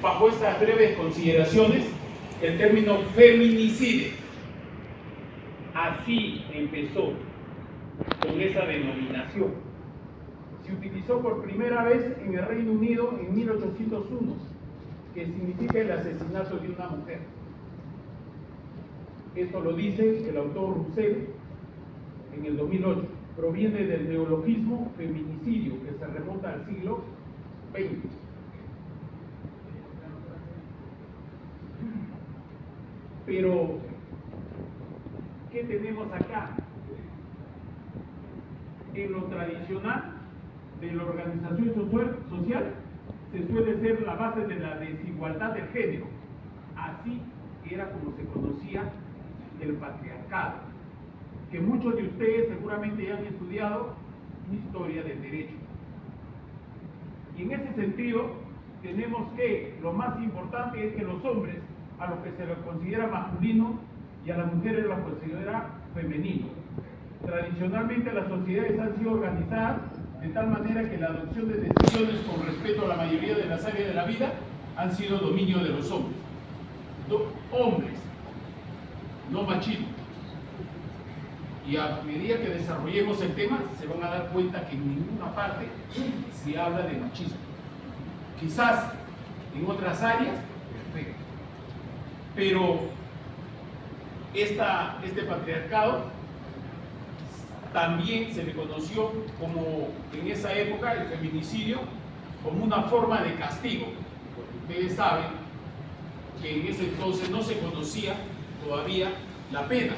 bajo estas breves consideraciones el término feminicidio. Así empezó, con esa denominación. Se utilizó por primera vez en el Reino Unido en 1801, que significa el asesinato de una mujer. Esto lo dice el autor Russell en el 2008. Proviene del neologismo feminicidio, que se remonta al siglo XX. Pero, ¿qué tenemos acá? En lo tradicional de la organización social se suele ser la base de la desigualdad de género. Así era como se conocía el patriarcado, que muchos de ustedes seguramente ya han estudiado historia del derecho. Y en ese sentido tenemos que lo más importante es que los hombres, a los que se los considera masculino, y a las mujeres los considera femenino. Tradicionalmente las sociedades han sido organizadas de tal manera que la adopción de decisiones con respecto a la mayoría de las áreas de la vida han sido dominio de los hombres. Hombres, no machismo. Y a medida que desarrollemos el tema, se van a dar cuenta que en ninguna parte se habla de machismo. Quizás en otras áreas, perfecto. Pero este patriarcado también se le conoció como, en esa época, el feminicidio, como una forma de castigo. Porque ustedes saben que en ese entonces no se conocía todavía la pena,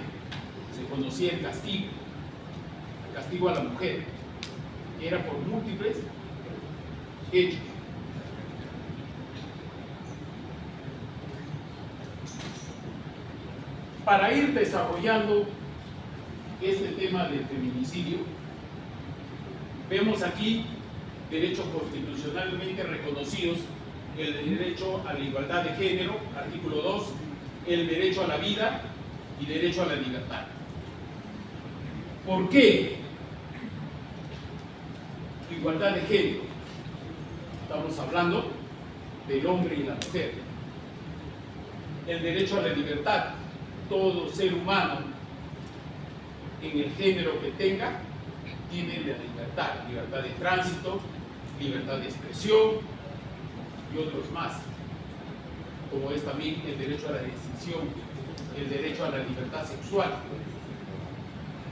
se conocía el castigo a la mujer, que era por múltiples hechos. Para ir desarrollando este tema del feminicidio, vemos aquí derechos constitucionalmente reconocidos: el derecho a la igualdad de género, artículo 2, el derecho a la vida y derecho a la libertad. ¿Por qué igualdad de género? Estamos hablando del hombre y la mujer. El derecho a la libertad. Todo ser humano, en el género que tenga, tiene la libertad de tránsito, libertad de expresión y otros más, como es también el derecho a la decisión, el derecho a la libertad sexual.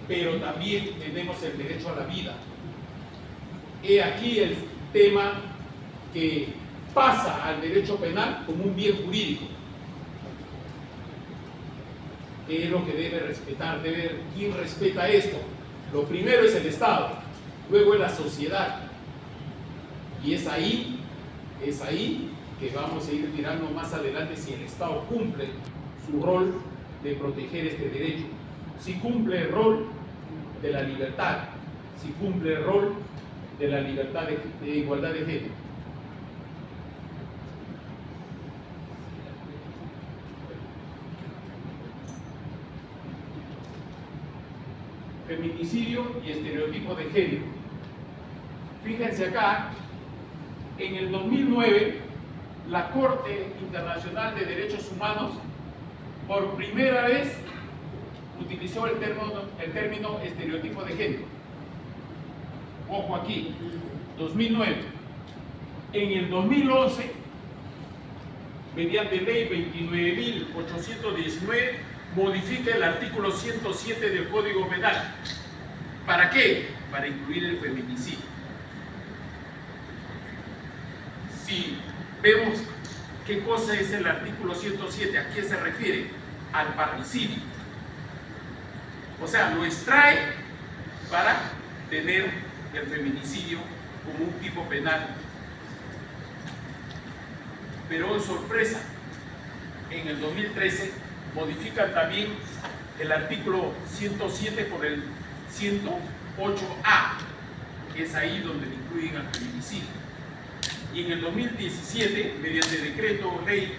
Pero también tenemos el derecho a la vida. He aquí el tema que pasa al derecho penal como un bien jurídico. ¿Qué es lo que debe respetar? ¿Quién respeta esto? Lo primero es el Estado, luego es la sociedad. Y es ahí que vamos a ir mirando más adelante si el Estado cumple su rol de proteger este derecho, si cumple el rol de la libertad, si cumple el rol de la libertad de igualdad de género. Feminicidio y estereotipo de género. Fíjense acá, en el 2009, la Corte Internacional de Derechos Humanos por primera vez utilizó el término estereotipo de género. Ojo aquí, 2009. En el 2011, mediante ley 29.819, modifica el artículo 107 del Código Penal. ¿Para qué? Para incluir el feminicidio. Si vemos qué cosa es el artículo 107, ¿a qué se refiere? Al parricidio. O sea, lo extrae para tener el feminicidio como un tipo penal. Pero, sorpresa, en el 2013 modifican también el artículo 107 por el 108A, que es ahí donde incluyen al feminicidio. Y en el 2017, mediante decreto ley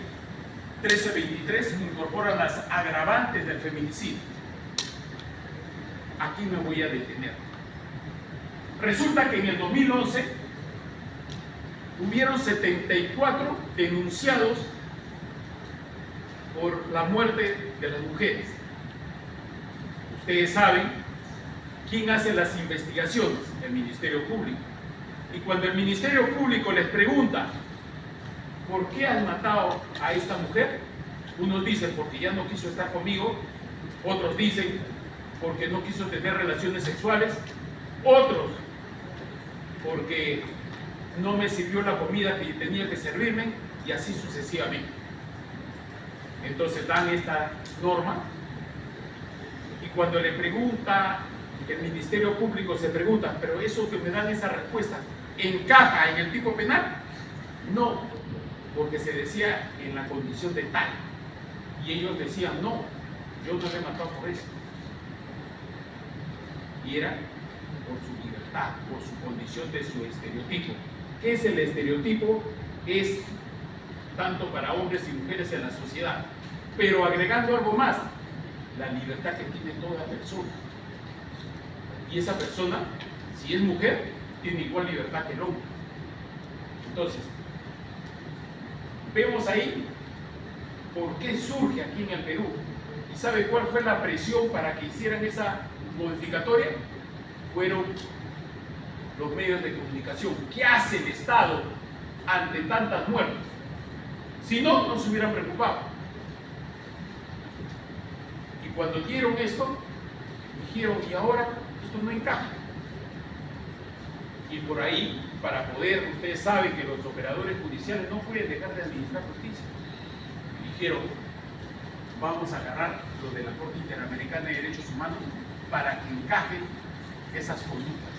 1323, incorporan las agravantes del feminicidio. Aquí me voy a detener. Resulta que en el 2011 hubieron 74 denunciados por la muerte de las mujeres. Ustedes saben quién hace las investigaciones, el Ministerio Público. Y cuando el Ministerio Público les pregunta ¿por qué has matado a esta mujer? Unos dicen porque ya no quiso estar conmigo, otros dicen porque no quiso tener relaciones sexuales, otros porque no me sirvió la comida que tenía que servirme, y así sucesivamente. Entonces dan esta norma, y cuando le pregunta el Ministerio Público, se pregunta, pero eso que me dan esa respuesta, ¿encaja en el tipo penal? No, porque se decía en la condición de tal, y ellos decían, no, yo no le he matado por eso, y era por su libertad, por su condición de su estereotipo. ¿Qué es el estereotipo? Es tanto para hombres y mujeres en la sociedad, pero agregando algo más, la libertad que tiene toda persona. Y esa persona, si es mujer, tiene igual libertad que el hombre. Entonces, vemos ahí por qué surge aquí en el Perú. ¿Y sabe cuál fue la presión para que hicieran esa modificatoria? Fueron los medios de comunicación. ¿Qué hace el Estado ante tantas muertes? Si no, no se hubieran preocupado. Y cuando dieron esto, dijeron, y ahora esto no encaja. Y por ahí, para poder, ustedes saben que los operadores judiciales no pueden dejar de administrar justicia. Dijeron, vamos a agarrar lo de la Corte Interamericana de Derechos Humanos para que encajen esas conductas.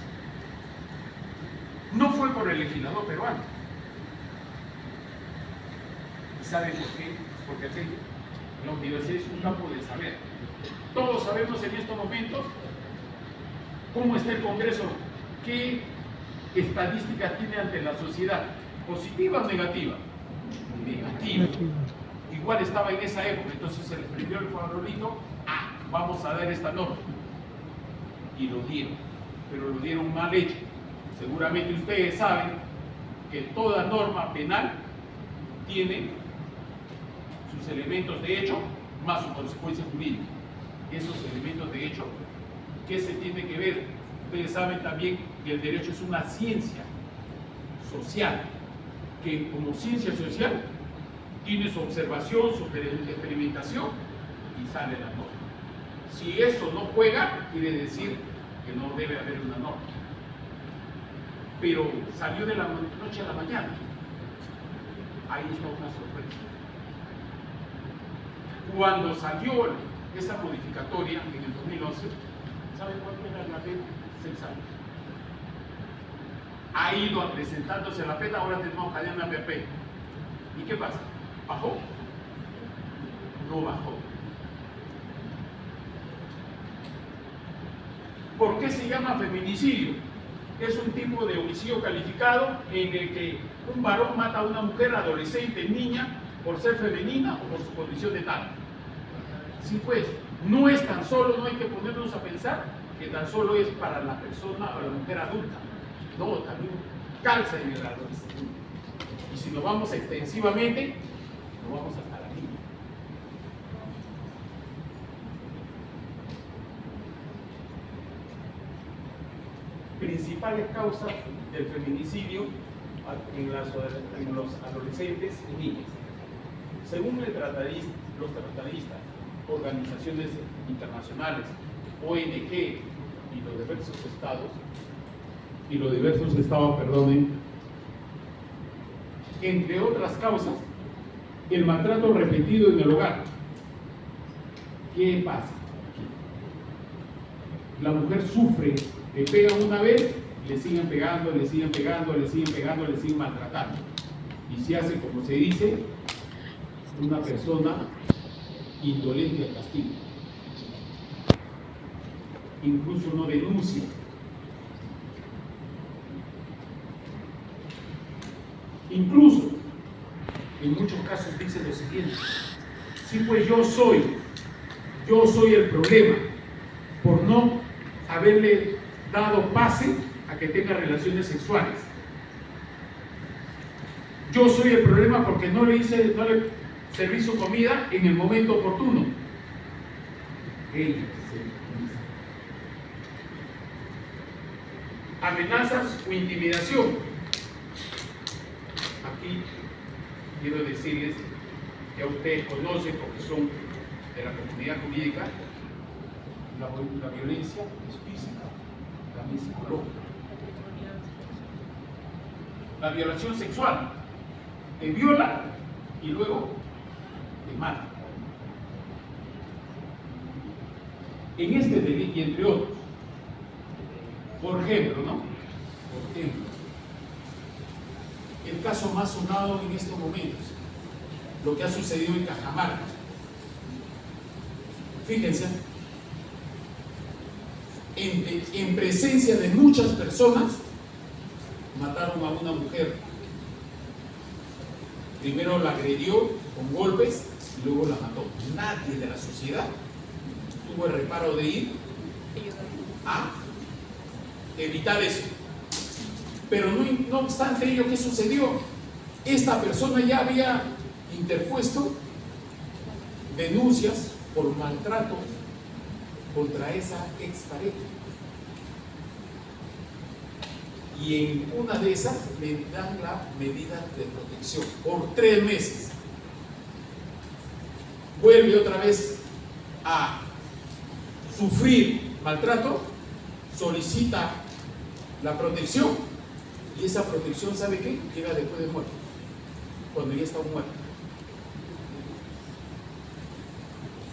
No fue por el legislador peruano. ¿Y saben por qué? Porque aquí la universidad es un campo de saber. Todos sabemos en estos momentos cómo está el Congreso, qué estadística tiene ante la sociedad, positiva o negativa. Negativa. Igual estaba en esa época, entonces se les prendió el farolito, vamos a dar esta norma. Y lo dieron, pero lo dieron mal hecho. Seguramente ustedes saben que toda norma penal tiene sus elementos de hecho más su consecuencia jurídica. Esos elementos de hecho, ¿qué se tiene que ver? Ustedes saben también que el derecho es una ciencia social, que como ciencia social tiene su observación, su experimentación y sale la norma. Si eso no juega, quiere decir que no debe haber una norma. Pero salió de la noche a la mañana. Ahí está una sorpresa. Cuando salió esa modificatoria en el 2011, ¿saben cuánto era la pena? 6 años. Ha ido presentándose la pena, ahora tenemos cadena perpetua. ¿Y qué pasa? ¿Bajó? No bajó. ¿Por qué se llama feminicidio? Es un tipo de homicidio calificado en el que un varón mata a una mujer adolescente, niña, por ser femenina o por su condición de tal. Sí, pues, no es tan solo, no hay que ponernos a pensar que tan solo es para la persona o la mujer adulta. No, también calza en el adolescente. Y si nos vamos extensivamente, nos vamos hasta la niña. Principales causas del feminicidio en los adolescentes y niñas. Según los tratadistas, organizaciones internacionales, ONG y los diversos estados, entre otras causas, el maltrato repetido en el hogar. ¿Qué pasa? La mujer sufre, le pegan una vez, le siguen pegando, le siguen pegando, le siguen pegando, le siguen maltratando. Y se hace, como se dice, una persona indolente al castigo. Incluso no denuncia. Incluso, en muchos casos dice lo siguiente: sí, pues yo soy el problema por no haberle dado pase a que tenga relaciones sexuales. Yo soy el problema porque no le serví su comida en el momento oportuno. Ella se victimiza. Amenazas o intimidación. Aquí quiero decirles que a ustedes conocen, porque son de la comunidad jurídica, la violencia es física, también psicológica. La violación sexual, te viola y luego te mata. En este delito y entre otros, por ejemplo, el caso más sonado en estos momentos, lo que ha sucedido en Cajamarca. Fíjense, en presencia de muchas personas, mataron a una mujer. Primero la agredió con golpes y luego la mató. Nadie de la sociedad tuvo el reparo de ir a evitar eso. Pero no obstante ello, ¿qué sucedió? Esta persona ya había interpuesto denuncias por maltrato contra esa expareja. Y en una de esas le dan la medida de protección por 3 meses. Vuelve otra vez a sufrir maltrato, solicita la protección y esa protección, ¿sabe qué? Llega después de muerto, cuando ya está muerto.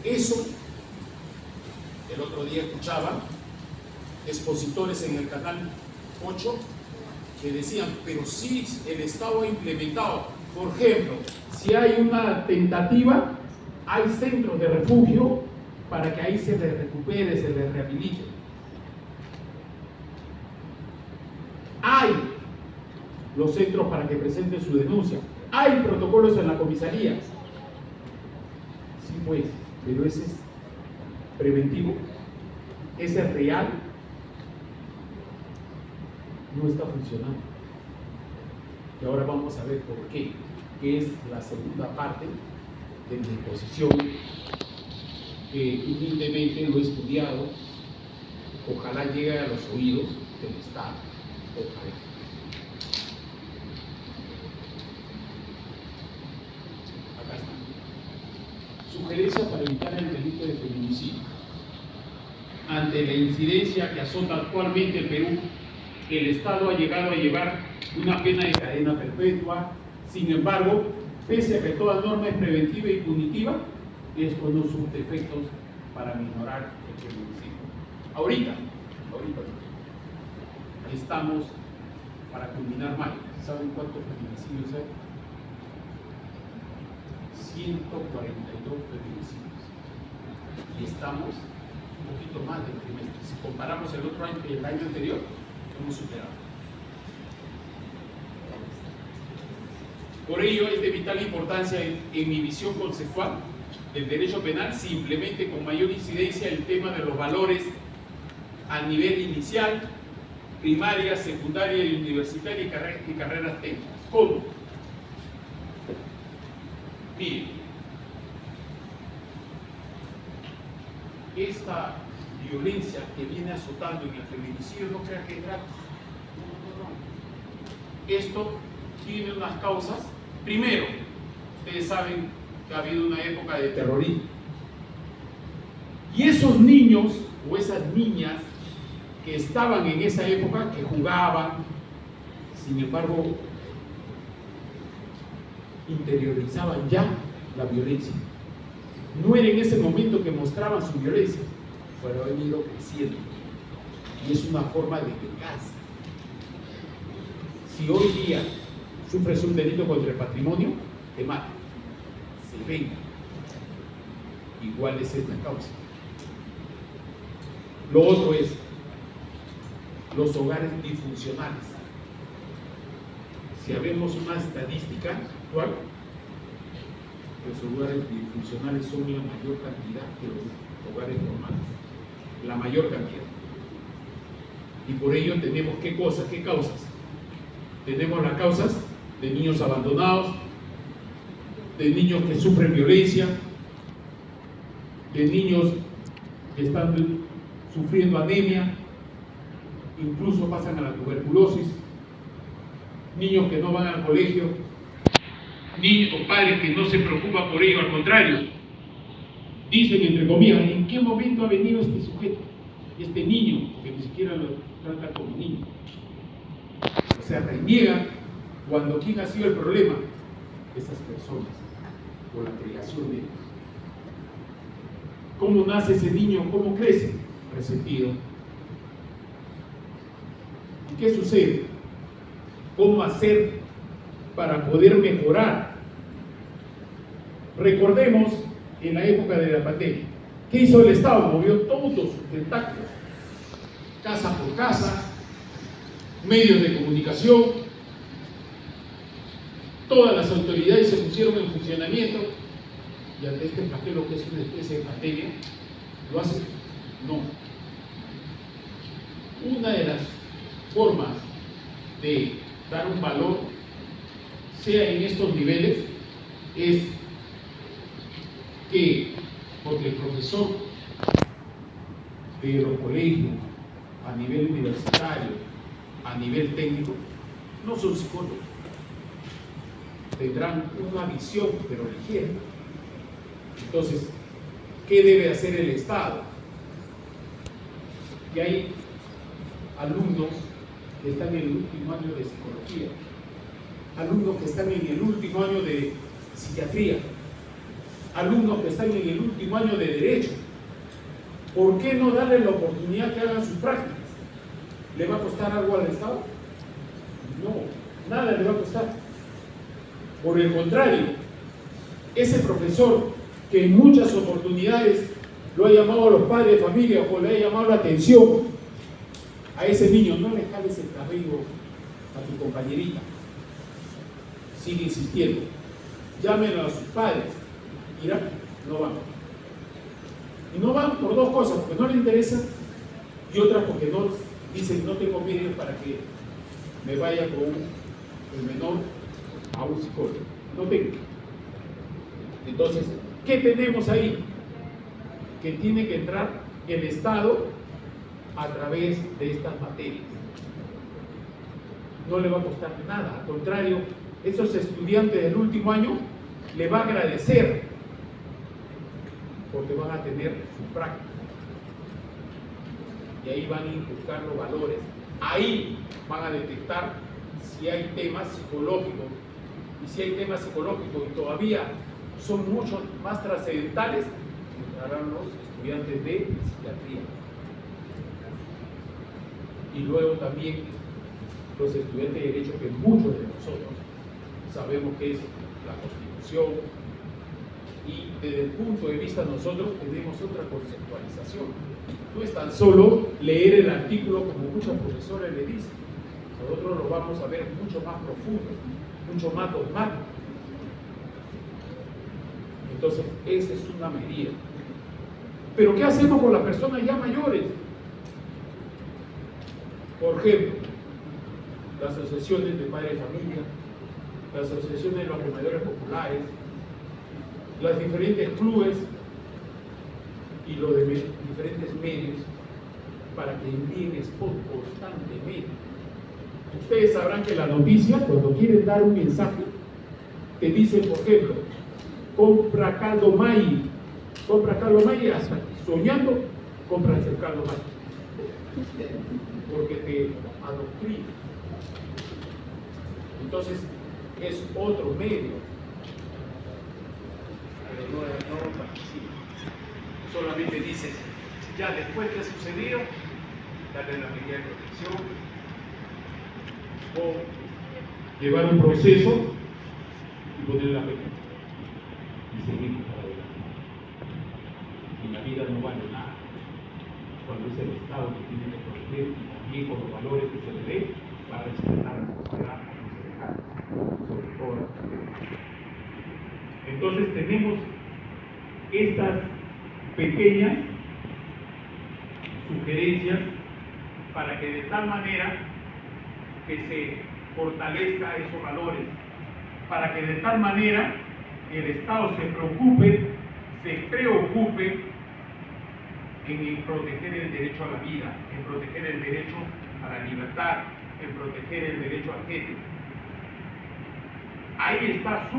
Eso, el otro día escuchaba expositores en el canal 8 que decían, pero sí, el Estado ha implementado, por ejemplo, si hay una tentativa, hay centros de refugio para que ahí se les recupere, se les rehabilite. Hay los centros para que presenten su denuncia, hay protocolos en la comisaría. Sí, pues, pero ese es preventivo, ese es real, no está funcionando. Y ahora vamos a ver por qué, que es la segunda parte de mi exposición, que humildemente lo he estudiado, ojalá llegue a los oídos del Estado, ojalá. Acá está. Sugerencia para evitar el delito de feminicidio. Ante la incidencia que azota actualmente el Perú, el Estado ha llegado a llevar una pena de cadena perpetua. Sin embargo, pese a que toda norma es preventiva y punitiva, esto no surte efectos para minorar el feminicidio. Ahorita estamos para culminar mayo. ¿Saben cuántos feminicidios hay? 142 feminicidios. Y estamos un poquito más del trimestre. Si comparamos el otro año y el año anterior, hemos superado. Por ello es de vital importancia en mi visión conceptual del derecho penal se implemente con mayor incidencia el tema de los valores a nivel inicial, primaria, secundaria y universitaria y carreras técnicas. ¿Cómo? Miren, esta violencia que viene azotando en el feminicidio no crea que es gratis. No. Esto tiene unas causas. Primero, ustedes saben que ha habido una época de terrorismo. Y esos niños o esas niñas que estaban en esa época, que jugaban, sin embargo, interiorizaban ya la violencia. No era en ese momento que mostraban su violencia, pero ha venido creciendo. Y es una forma de venganza. Si hoy día sufres un delito contra el patrimonio, te matan, se venga. Igual es esta causa. Lo otro es los hogares disfuncionales. Si vemos una estadística actual, los hogares disfuncionales son la mayor cantidad que los hogares normales, la mayor cantidad. Y por ello tenemos ¿qué cosas? ¿Qué causas? Tenemos las causas de niños abandonados, de niños que sufren violencia, de niños que están sufriendo anemia, incluso pasan a la tuberculosis, niños que no van al colegio, niños o padres que no se preocupan por ello, al contrario, dicen entre comillas, ¿en qué momento ha venido este sujeto, este niño, que ni siquiera lo trata como niño? O sea, reniegan cuando ¿quién ha sido el problema? Esas personas, por la creación de ellos. ¿Cómo nace ese niño? ¿Cómo crece? Resentido. ¿Y qué sucede? ¿Cómo hacer para poder mejorar? Recordemos en la época de la pandemia, ¿qué hizo el Estado? Movió todos sus tentáculos, casa por casa, medios de comunicación, todas las autoridades se pusieron en funcionamiento y ante este flagelo que es una especie de pandemia, ¿lo hacen? No. Una de las formas de dar un valor, sea en estos niveles, es que, porque el profesor de los colegios, a nivel universitario, a nivel técnico, no son psicólogos, tendrán una visión, pero ligera. Entonces, ¿qué debe hacer el Estado? Y hay alumnos que están en el último año de psicología, alumnos que están en el último año de psiquiatría, alumnos que están en el último año de derecho. ¿Por qué no darle la oportunidad que hagan sus prácticas? ¿Le va a costar algo al Estado? No, nada le va a costar. Por el contrario, ese profesor que en muchas oportunidades lo ha llamado a los padres de familia o le ha llamado la atención a ese niño, no le jales el cabello a tu compañerita, sigue insistiendo, llámenlo a sus padres, mira, no van. Y no van por dos cosas, porque no les interesa, y otras porque no dicen, no tengo medios para que me vaya con el menor a un psicólogo, no tengo. Entonces, ¿qué tenemos ahí? Que tiene que entrar el Estado a través de estas materias. No le va a costar nada, al contrario, esos estudiantes del último año le va a agradecer porque van a tener su práctica. Y ahí van a inculcar los valores. Ahí van a detectar si hay temas psicológicos. Y si hay temas psicológicos y todavía son mucho más trascendentales, entrarán los estudiantes de psiquiatría. Y luego también los estudiantes de derecho, que muchos de nosotros sabemos que es la Constitución, y desde el punto de vista nosotros tenemos otra conceptualización. No es tan solo leer el artículo como muchos profesores le dicen, nosotros lo vamos a ver mucho más profundo, mucho más dogmático. Entonces, esa es una medida. Pero ¿qué hacemos con las personas ya mayores? Por ejemplo, las asociaciones de padres de familia, las asociaciones de los comedores populares, los diferentes clubes y los de diferentes medios para que envíen spot constantemente. Ustedes sabrán que la noticia, cuando quieren dar un mensaje, te dicen, por ejemplo, compra caldo May, hasta soñando, compras el caldo May, porque te adoctrina. Entonces, es otro medio, pero no participa. Solamente dice, ya después que ha sucedido, darle la medida de protección, o llevar un proceso y poner la pena y seguir para adelante. Y la vida no vale nada cuando es el Estado que tiene que proteger, y también con los valores que se le dé para respetar a la sociedad, a los semejantes, sobre todo a la sociedad. Entonces tenemos estas pequeñas sugerencias para que de tal manera que se fortalezca esos valores para que de tal manera el Estado se preocupe en proteger el derecho a la vida, en proteger el derecho a la libertad, en proteger el derecho al género. Ahí está su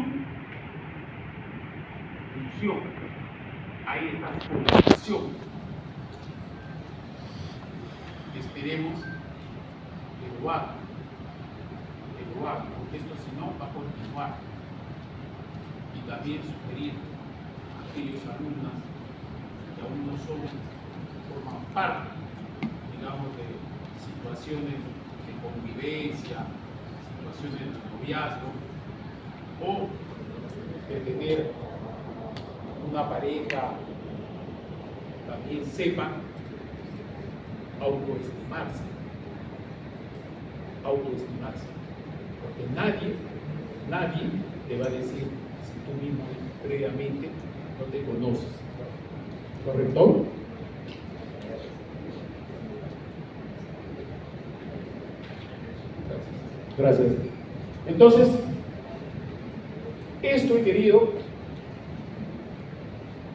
función, ahí está su obligación. Esperemos que lo haga, porque esto si no va a continuar. Y también sugerir a aquellos alumnos que aún no forman parte, digamos, de situaciones de convivencia, situaciones de noviazgo, o de tener una pareja, también sepan autoestimarse, porque nadie te va a decir si tú mismo previamente no te conoces, ¿correcto? Gracias. Entonces, esto he querido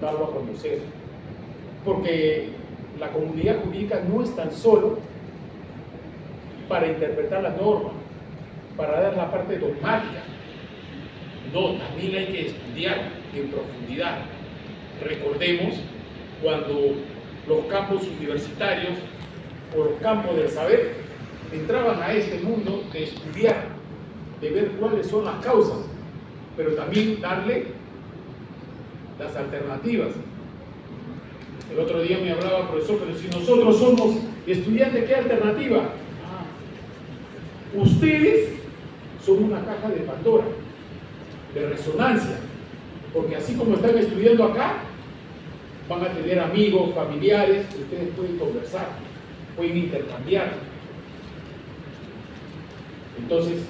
darlo a conocer, porque la comunidad jurídica no es tan solo para interpretar la norma, para dar la parte dogmática. No, también hay que estudiar en profundidad. Recordemos cuando los campos universitarios o los campos del saber entraban a este mundo de estudiar, de ver cuáles son las causas, pero también darle las alternativas. El otro día me hablaba, profesor, pero si nosotros somos estudiantes, ¿qué alternativa? Ustedes son una caja de Pandora, de resonancia, porque así como están estudiando acá, van a tener amigos, familiares, ustedes pueden conversar, pueden intercambiar. Entonces,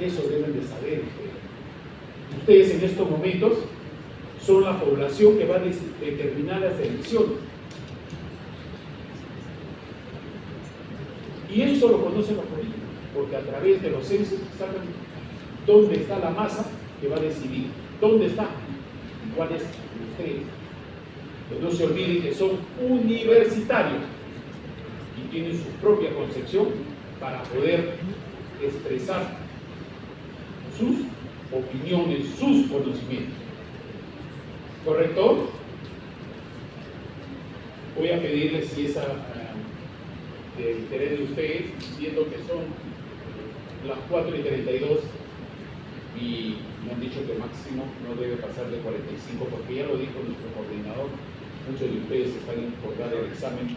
eso deben de saber ustedes. Ustedes en estos momentos son la población que va a determinar las elecciones. Y eso lo conocen los políticos, porque a través de los censos saben dónde está la masa que va a decidir, dónde está, cuál es ustedes. Pero no se olviden que son universitarios y tienen su propia concepción para poder expresar sus opiniones, sus conocimientos. ¿Correcto? Voy a pedirles si es de interés de ustedes, siendo que son las 4:32 y me han dicho que máximo no debe pasar de 45, porque ya lo dijo nuestro coordinador, muchos de ustedes están por dar el examen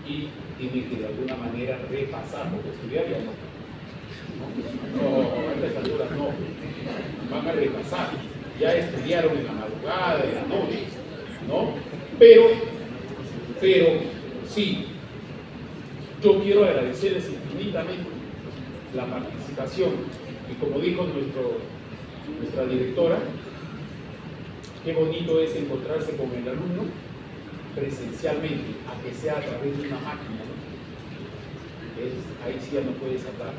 y tienen que de alguna manera repasar, porque estudiar ya no, a estas alturas no, van a repasar, ya estudiaron en la madrugada, en la noche, ¿no? Pero sí, yo quiero agradecerles infinitamente la participación y como dijo nuestra directora, qué bonito es encontrarse con el alumno presencialmente, a que sea a través de una máquina, ¿no? Ahí sí ya no puedes hablar,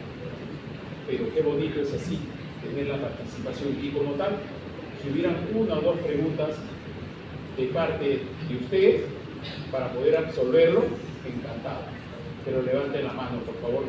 pero qué bonito es así, tener la participación y como tal, si hubieran una o dos preguntas de parte de ustedes para poder absolverlo, encantado, pero levanten la mano por favor.